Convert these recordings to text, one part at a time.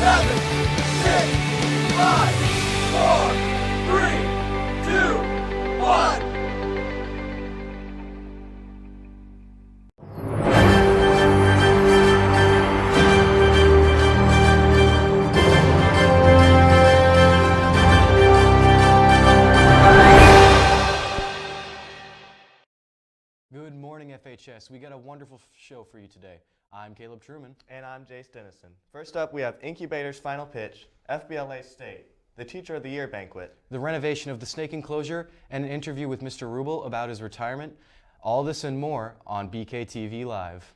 7, 6, 5, 4, 3, 2, 1. Good morning, FHS. We got a wonderful show for you today. I'm Caleb Truman. And I'm Jace Dennison. First up, we have Incubator's final pitch, FBLA State, the Teacher of the Year banquet, The renovation of the snake enclosure, and an interview with Mr. Rubel about his retirement. All this and more on BKTV Live.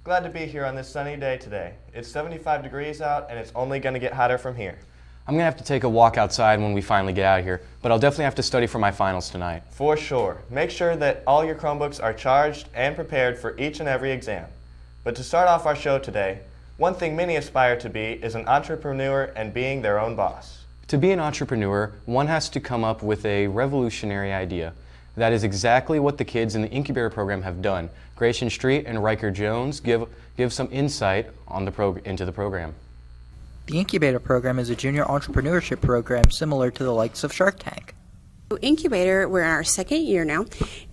Glad to be here on this sunny day today. It's 75 degrees out and it's only going to get hotter from here. I'm going to have to take a walk outside when we finally get out of here, but I'll definitely have to study for my finals tonight. For sure. Make sure that all your Chromebooks are charged and prepared for each and every exam. But to start off our show today, one thing many aspire to be is an entrepreneur and being their own boss. To be an entrepreneur, one has to come up with a revolutionary idea. That is exactly what the kids in the incubator program have done. Grayson Street and Riker Jones give some insight on into the program. The incubator program is a junior entrepreneurship program similar to the likes of Shark Tank. Incubator, we're in our second year now,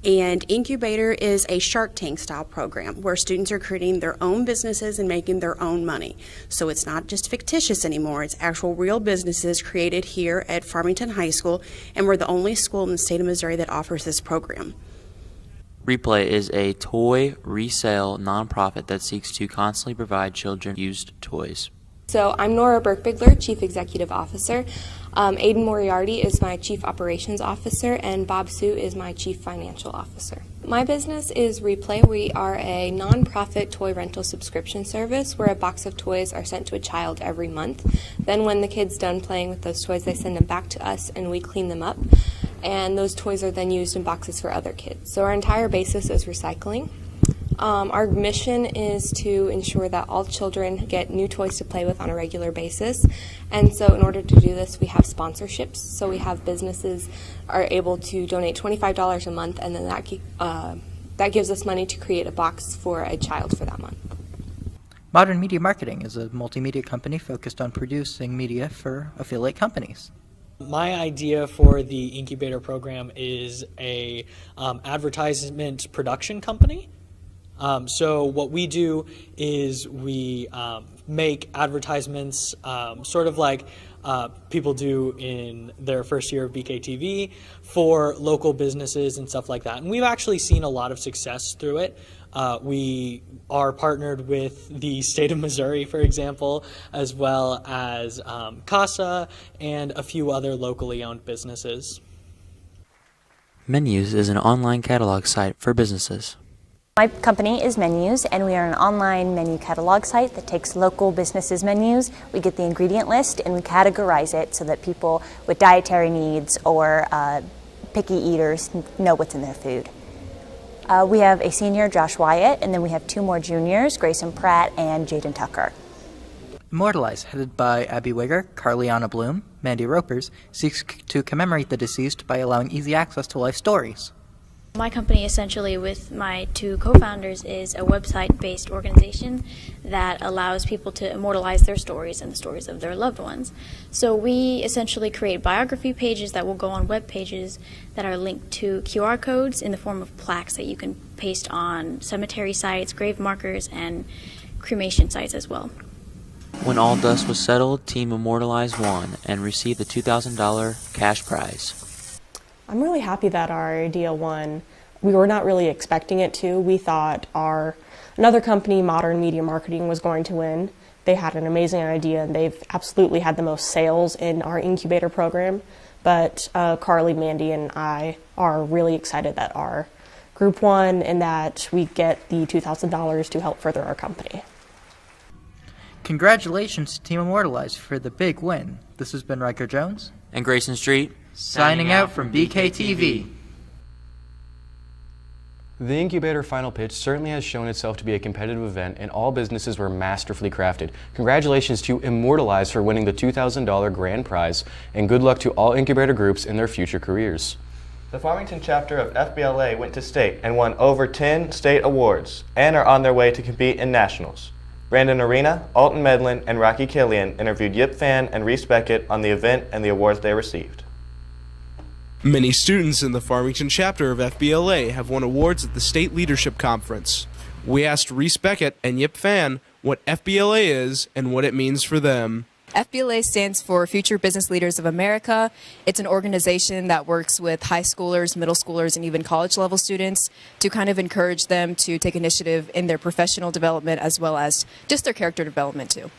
and Incubator is a Shark Tank style program where students are creating their own businesses and making their own money. So it's not just fictitious anymore, it's actual real businesses created here at Farmington High School, and we're the only school in the state of Missouri that offers this program. Replay is a toy resale nonprofit that seeks to constantly provide children used toys. So I'm Nora Burke-Bigler, Chief Executive Officer. Aiden Moriarty is my Chief Operations Officer, and Bob Sue is my Chief Financial Officer. My business is Replay. We are a nonprofit toy rental subscription service where a box of toys are sent to a child every month. Then when the kid's done playing with those toys, they send them back to us and we clean them up. And those toys are then used in boxes for other kids. So our entire basis is recycling. Our mission is to ensure that all children get new toys to play with on a regular basis. And so in order to do this, we have sponsorships. So we have businesses are able to donate $25 a month, and then that gives us money to create a box for a child for that month. Modern Media Marketing is a multimedia company focused on producing media for affiliate companies. My idea for the incubator program is a advertisement production company. So what we do is we make advertisements sort of like people do in their first year of BKTV for local businesses and stuff like that. And we've actually seen a lot of success through it. We are partnered with the state of Missouri, for example, as well as CASA and a few other locally owned businesses. Menus is an online catalog site for businesses. My company is Menus, and we are an online menu catalog site that takes local businesses' menus. We get the ingredient list and we categorize it so that people with dietary needs or picky eaters know what's in their food. We have a senior, Josh Wyatt, and then we have two more juniors, Grayson Pratt and Jaden Tucker. Immortalize, headed by Abby Wigger, Carliana Bloom, Mandy Ropers, seeks to commemorate the deceased by allowing easy access to life stories. My company, essentially with my two co-founders, is a website-based organization that allows people to immortalize their stories and the stories of their loved ones. So we essentially create biography pages that will go on web pages that are linked to QR codes in the form of plaques that you can paste on cemetery sites, grave markers, and cremation sites as well. When all dust was settled, Team Immortalize won and received the $2,000 cash prize. I'm really happy that our idea won. We were not really expecting it to. We thought another company, Modern Media Marketing, was going to win. They had an amazing idea, and they've absolutely had the most sales in our incubator program. But Carly, Mandy, and I are really excited that our group won and that we get the $2,000 to help further our company. Congratulations to Team Immortalized for the big win. This has been Riker Jones. And Grayson Street. Signing out from BKTV. The Incubator Final Pitch certainly has shown itself to be a competitive event, and all businesses were masterfully crafted. Congratulations to Immortalized for winning the $2,000 grand prize, and good luck to all incubator groups in their future careers. The Farmington chapter of FBLA went to state and won over 10 state awards and are on their way to compete in nationals. Brandon Arena, Alton Medlin, and Rocky Killian interviewed Yip Fan and Reese Beckett on the event and the awards they received. Many students in the Farmington chapter of FBLA have won awards at the State Leadership Conference. We asked Reese Beckett and Yip Fan what FBLA is and what it means for them. FBLA stands for Future Business Leaders of America. It's an organization that works with high schoolers, middle schoolers, and even college level students to kind of encourage them to take initiative in their professional development as well as just their character development too.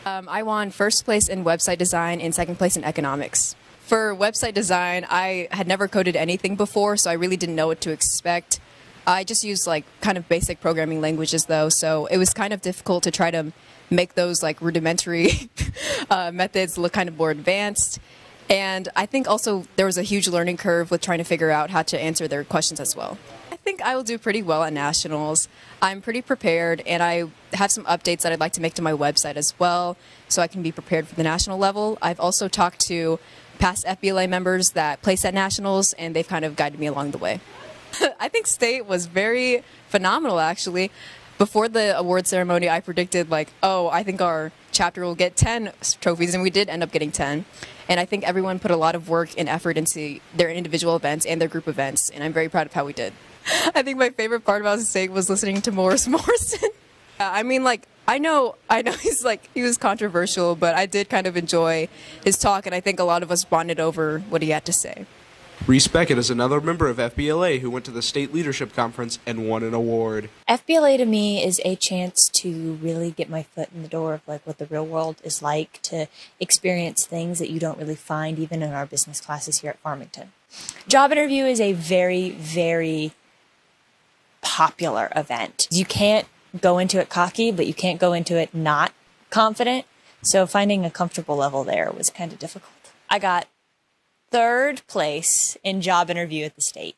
I won first place in website design and second place in economics. For website design, I had never coded anything before, so I really didn't know what to expect. I just used like kind of basic programming languages though, so it was kind of difficult to try to make those like rudimentary methods look kind of more advanced. And I think also there was a huge learning curve with trying to figure out how to answer their questions as well. I think I will do pretty well at nationals. I'm pretty prepared, and I have some updates that I'd like to make to my website as well, so I can be prepared for the national level. I've also talked to past FBLA members that place at nationals, and they've kind of guided me along the way. I think state was very phenomenal, actually. Before the award ceremony, I predicted, like, oh, I think our chapter will get 10 trophies, and we did end up getting 10. And I think everyone put a lot of work and effort into their individual events and their group events, and I'm very proud of how we did. I think my favorite part about state was listening to Morris Morrison. I mean, like, I know he was controversial, but I did kind of enjoy his talk, and I think a lot of us bonded over what he had to say. Reese Beckett is another member of FBLA who went to the State Leadership Conference and won an award. FBLA to me is a chance to really get my foot in the door of like what the real world is like, to experience things that you don't really find even in our business classes here at Farmington. Job interview is a very, very popular event. You can't go into it cocky, but you can't go into it not confident. So finding a comfortable level there was kind of difficult. I got third place in job interview at the state.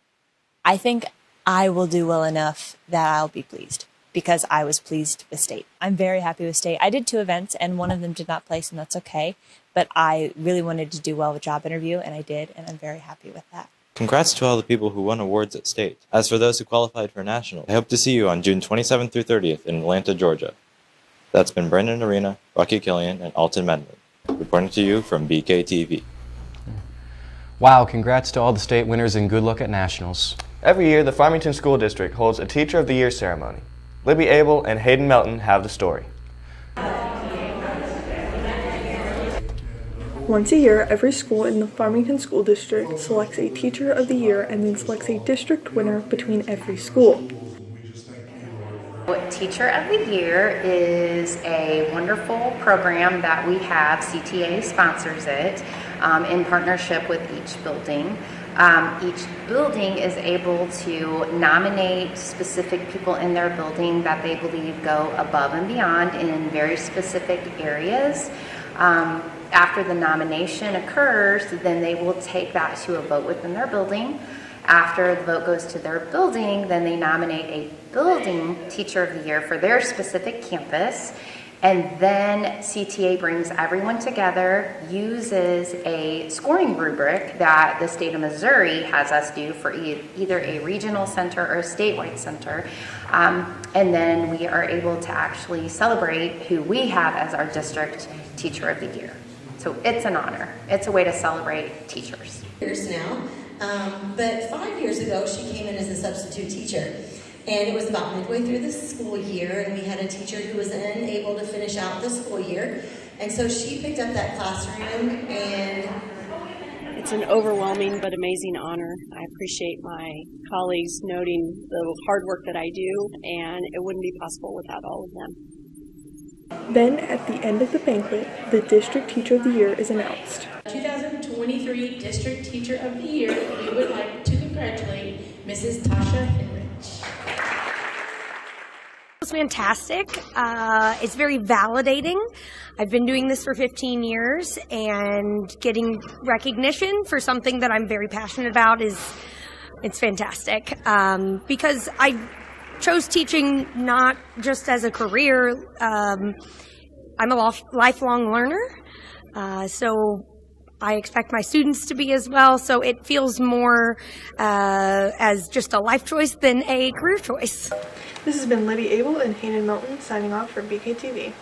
I think I will do well enough that I'll be pleased because I was pleased with state. I'm very happy with state. I did 2 events and one of them did not place, and that's okay. But I really wanted to do well with job interview, and I did, and I'm very happy with that. Congrats to all the people who won awards at state. As for those who qualified for national, I hope to see you on June 27th through 30th in Atlanta, Georgia. That's been Brandon Arena, Rocky Killian, and Alton Medlin, reporting to you from BKTV. Wow, congrats to all the state winners and good luck at nationals. Every year, the Farmington School District holds a Teacher of the Year ceremony. Libby Abel and Hayden Melton have the story. Once a year, every school in the Farmington School District selects a Teacher of the Year and then selects a district winner between every school. Teacher of the Year is a wonderful program that we have. CTA sponsors it in partnership with each building. Each building is able to nominate specific people in their building that they believe go above and beyond in very specific areas. After the nomination occurs, then they will take that to a vote within their building. After the vote goes to their building, then they nominate a building Teacher of the Year for their specific campus. And then CTA brings everyone together, uses a scoring rubric that the state of Missouri has us do for either a regional center or a statewide center. And then we are able to actually celebrate who we have as our district Teacher of the Year. So it's an honor. It's a way to celebrate teachers. Years now, but 5 years ago she came in as a substitute teacher. And it was about midway through the school year, and we had a teacher who was unable to finish out the school year. And so she picked up that classroom, and it's an overwhelming but amazing honor. I appreciate my colleagues noting the hard work that I do, and it wouldn't be possible without all of them. Then, at the end of the banquet, the District Teacher of the Year is announced. 2023 District Teacher of the Year, we would like to congratulate Mrs. Tasha Henrich. It's fantastic. It's very validating. I've been doing this for 15 years, and getting recognition for something that I'm very passionate about it's fantastic. Because I chose teaching not just as a career. I'm a lifelong learner, so I expect my students to be as well. So it feels more as just a life choice than a career choice. This has been Libby Abel and Hayden Milton signing off for BKTV.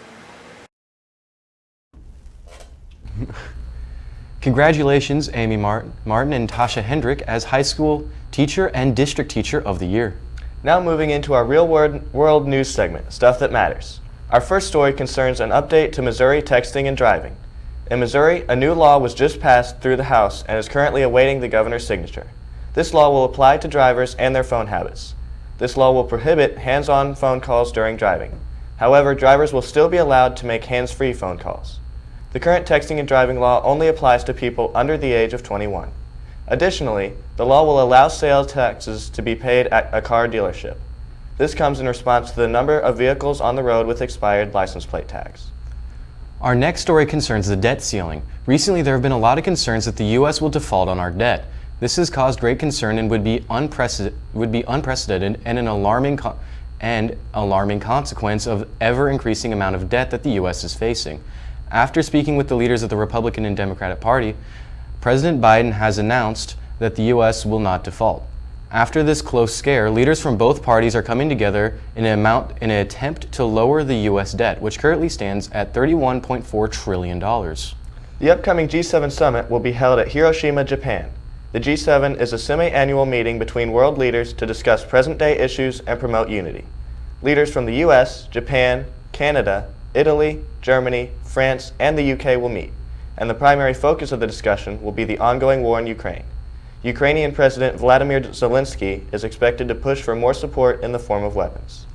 Congratulations, Amy Martin and Tasha Hendrick as High School Teacher and District Teacher of the Year. Now moving into our real world news segment, Stuff That Matters. Our first story concerns an update to Missouri texting and driving. In Missouri, a new law was just passed through the House and is currently awaiting the governor's signature. This law will apply to drivers and their phone habits. This law will prohibit hands-on phone calls during driving. However, drivers will still be allowed to make hands-free phone calls. The current texting and driving law only applies to people under the age of 21. Additionally, the law will allow sales taxes to be paid at a car dealership. This comes in response to the number of vehicles on the road with expired license plate tags. Our next story concerns the debt ceiling. Recently, there have been a lot of concerns that the U.S. will default on our debt. This has caused great concern and would be unprecedented and an alarming consequence of ever-increasing amount of debt that the U.S. is facing. After speaking with the leaders of the Republican and Democratic Party, President Biden has announced that the U.S. will not default. After this close scare, leaders from both parties are coming together in an attempt to lower the U.S. debt, which currently stands at $31.4 trillion. The upcoming G7 summit will be held at Hiroshima, Japan. The G7 is a semi-annual meeting between world leaders to discuss present-day issues and promote unity. Leaders from the U.S., Japan, Canada, Italy, Germany, France, and the UK will meet, and the primary focus of the discussion will be the ongoing war in Ukraine. Ukrainian President Vladimir Zelensky is expected to push for more support in the form of weapons.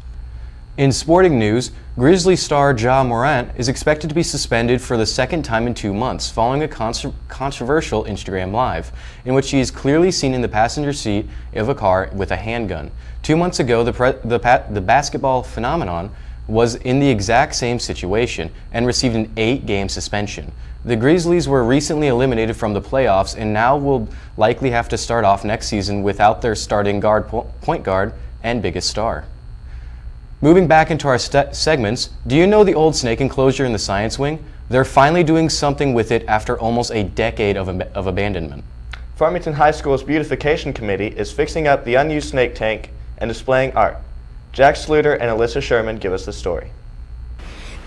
In sporting news, Grizzly star Ja Morant is expected to be suspended for the second time in 2 months following a controversial Instagram Live, in which he is clearly seen in the passenger seat of a car with a handgun. 2 months ago, the basketball phenomenon was in the exact same situation and received an 8-game suspension. The Grizzlies were recently eliminated from the playoffs and now will likely have to start off next season without their starting point guard and biggest star. Moving back into our segments, do you know the old snake enclosure in the science wing? They're finally doing something with it after almost a decade of abandonment. Farmington High School's beautification committee is fixing up the unused snake tank and displaying art. Jack Sluter and Alyssa Sherman give us the story.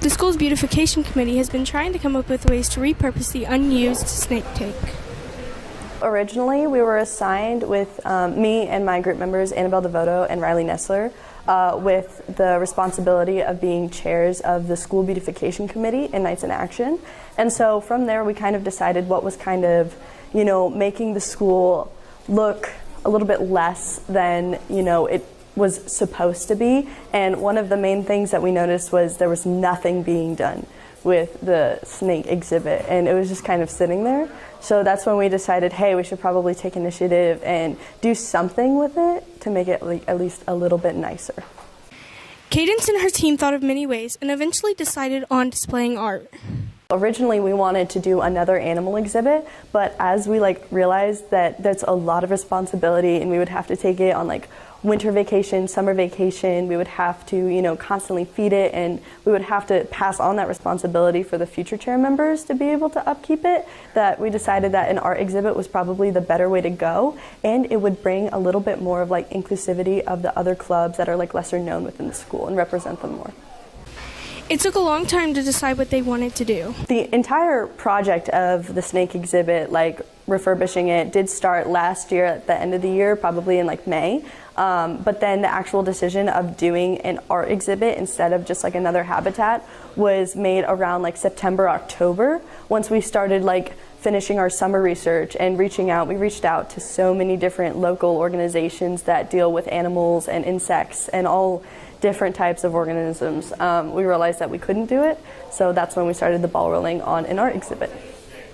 The school's beautification committee has been trying to come up with ways to repurpose the unused snake tank. Originally, we were assigned with me and my group members, Annabelle Devoto and Riley Nessler, with the responsibility of being chairs of the school beautification committee in Nights in Action. And so from there, we kind of decided what was kind of, making the school look a little bit less than, it was supposed to be. And one of the main things that we noticed was there was nothing being done with the snake exhibit, and it was just kind of sitting there. So that's when we decided, hey, we should probably take initiative and do something with it to make it at least a little bit nicer. Cadence and her team thought of many ways and eventually decided on displaying art. Originally, we wanted to do another animal exhibit, but as we realized that that's a lot of responsibility and we would have to take it on winter vacation, summer vacation, we would have to, constantly feed it, and we would have to pass on that responsibility for the future chair members to be able to upkeep it, that we decided that an art exhibit was probably the better way to go, and it would bring a little bit more of inclusivity of the other clubs that are lesser known within the school and represent them more. It took a long time to decide what they wanted to do. The entire project of the snake exhibit, refurbishing it, did start last year at the end of the year, probably in May. But then the actual decision of doing an art exhibit instead of just another habitat was made around September, October. Once we started finishing our summer research and reaching out, we reached out to so many different local organizations that deal with animals and insects and all different types of organisms. We realized that we couldn't do it, so that's when we started the ball rolling on an art exhibit.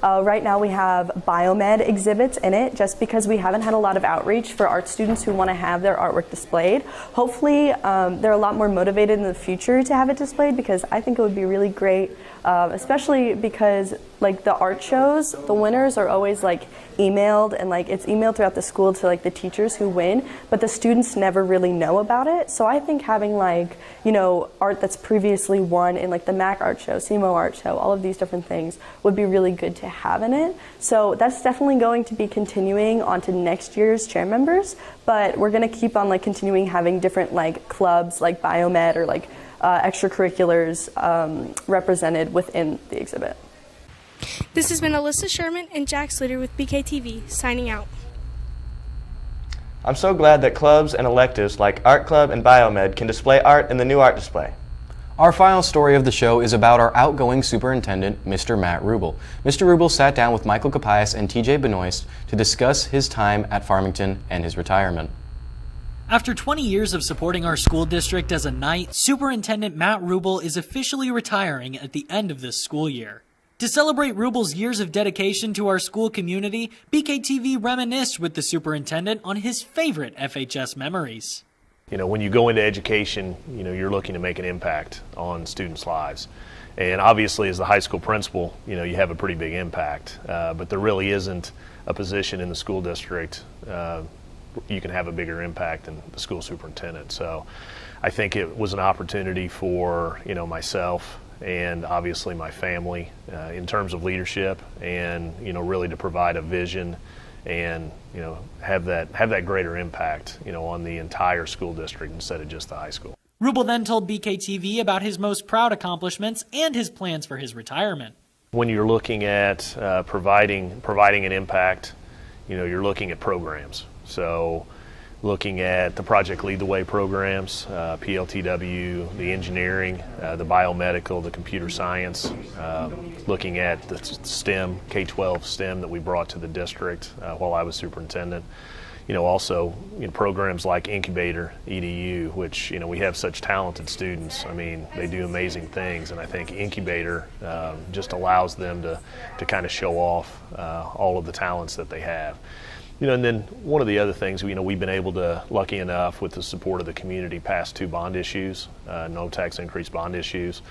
Right now we have biomed exhibits in it just because we haven't had a lot of outreach for art students who want to have their artwork displayed. Hopefully they're a lot more motivated in the future to have it displayed, because I think it would be really great, especially because like the art shows, the winners are always like emailed, and like it's emailed throughout the school to like the teachers who win, but the students never really know about it. So I think having like, you know, art that's previously won in like the MAC art show, SEMO art show, all of these different things would be really good to have in it. So that's definitely going to be continuing on to next year's chair members, but we're going to keep on like continuing having different like clubs like biomed or like extracurriculars represented within the exhibit. This has been Alyssa Sherman and Jack Slater with BKTV, signing out. I'm so glad that clubs and electives like Art Club and Biomed can display art in the new art display. Our final story of the show is about our outgoing superintendent, Mr. Matt Rubel. Mr. Rubel sat down with Michael Capias and TJ Benoist to discuss his time at Farmington and his retirement. After 20 years of supporting our school district as a Knight, Superintendent Matt Rubel is officially retiring at the end of this school year. To celebrate Rubel's years of dedication to our school community, BKTV reminisced with the superintendent on his favorite FHS memories. You know, when you go into education, you know, you're looking to make an impact on students' lives. And obviously, as the high school principal, you know, you have a pretty big impact. But there really isn't a position in the school district you can have a bigger impact than the school superintendent. So I think it was an opportunity for, you know, myself and obviously my family in terms of leadership, and, you know, really to provide a vision and, you know, have that greater impact, you know, on the entire school district instead of just the high school. Rubel then told BKTV about his most proud accomplishments and his plans for his retirement. When you're looking at providing an impact, you know, you're looking at programs. So looking at the Project Lead the Way programs, PLTW, the engineering, the biomedical, the computer science, looking at the STEM, K-12 STEM that we brought to the district while I was superintendent. You know, also, you know, programs like Incubator, EDU, which, you know, we have such talented students. I mean, they do amazing things, and I think Incubator just allows them to kind of show off all of the talents that they have. You know, and then one of the other things, you know, we've been able to, lucky enough, with the support of the community, pass 2 bond issues, no tax increase bond issues.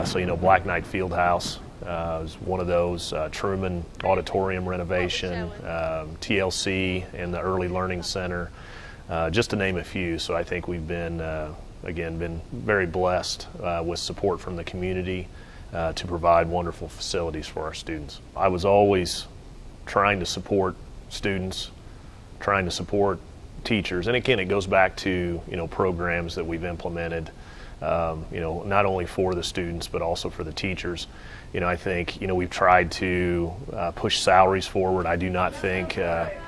So, you know, Black Knight Fieldhouse is one of those, Truman Auditorium renovation, TLC and the Early Learning Center, just to name a few. So I think we've been, again, been very blessed with support from the community to provide wonderful facilities for our students. I was always trying to support students, trying to support teachers, and again, it goes back to, you know, programs that we've implemented, you know, not only for the students but also for the teachers. You know, I think, you know, we've tried to push salaries forward. I do not think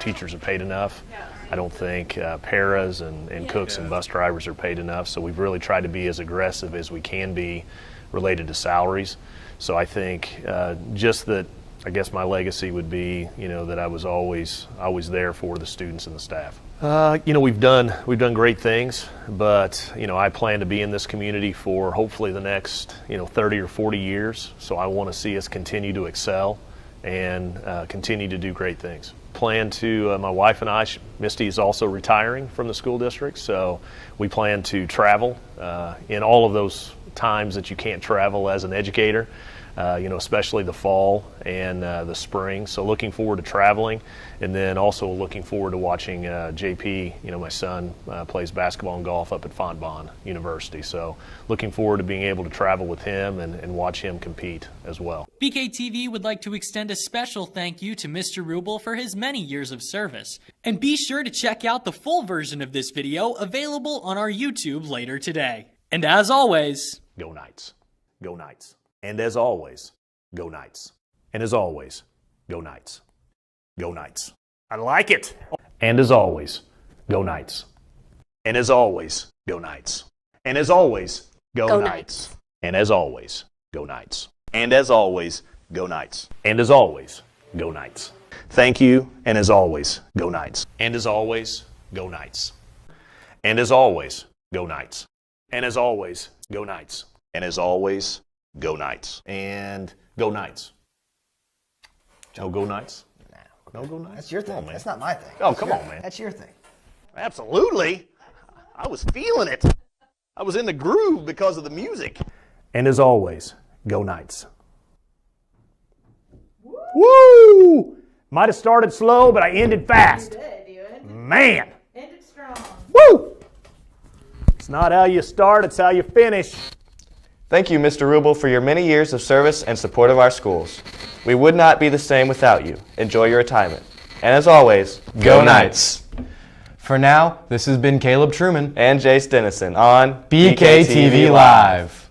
teachers are paid enough. I don't think paras and cooks and bus drivers are paid enough. So we've really tried to be as aggressive as we can be related to salaries. So I think just that, I guess my legacy would be, you know, that I was always there for the students and the staff. You know, we've done great things, but, you know, I plan to be in this community for hopefully the next, you know, 30 or 40 years. So I want to see us continue to excel and continue to do great things. Plan to, my wife and I, Misty is also retiring from the school district, so we plan to travel in all of those times that you can't travel as an educator. You know, especially the fall and the spring. So looking forward to traveling, and then also looking forward to watching JP, you know, my son plays basketball and golf up at Fontbonne University. So looking forward to being able to travel with him and watch him compete as well. BKTV would like to extend a special thank you to Mr. Rubel for his many years of service. And be sure to check out the full version of this video available on our YouTube later today. And as always, go Knights. Go Knights. And as always, go Knights. And as always, go Knights. Go Knights. I like it. And as always, go Knights. And as always, go Knights. And as always, go Knights. And as always, go Knights. And as always, go Knights. And as always, go Knights. Thank you, and as always, go Knights. And as always, go Knights. And as always, go Knights. And as always, go Knights. And as always, go Knights. And go Knights. No go Knights? No go Knights? That's your thing. That's not my thing. Oh, come on, man. That's your thing. Absolutely. I was feeling it. I was in the groove because of the music. And as always, go Knights. Woo! Might have started slow, but I ended fast. Man. Ended strong. Woo! It's not how you start, it's how you finish. Thank you, Mr. Rubel, for your many years of service and support of our schools. We would not be the same without you. Enjoy your retirement. And as always, Go Knights! For now, this has been Caleb Truman and Jace Dennison on BKTV Live.